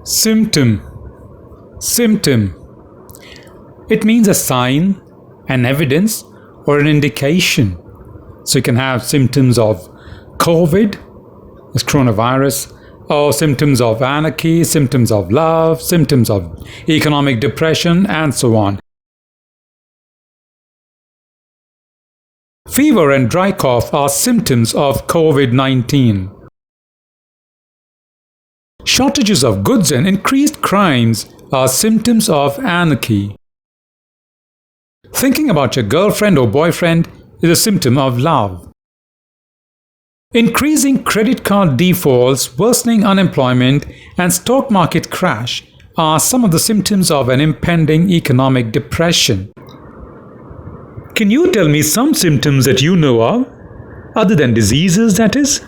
Symptom. Symptom. It means a sign, an evidence, or an indication. So you can have symptoms of COVID, this coronavirus, or symptoms of anarchy, symptoms of love, symptoms of economic depression, and so on. Fever and dry cough are symptoms of COVID-19. Shortages of goods and increased crimes are symptoms of anarchy. Thinking about your girlfriend or boyfriend is a symptom of love. Increasing credit card defaults, worsening unemployment, and stock market crash are some of the symptoms of an impending economic depression. Can you tell me some symptoms that you know of, other than diseases, that is?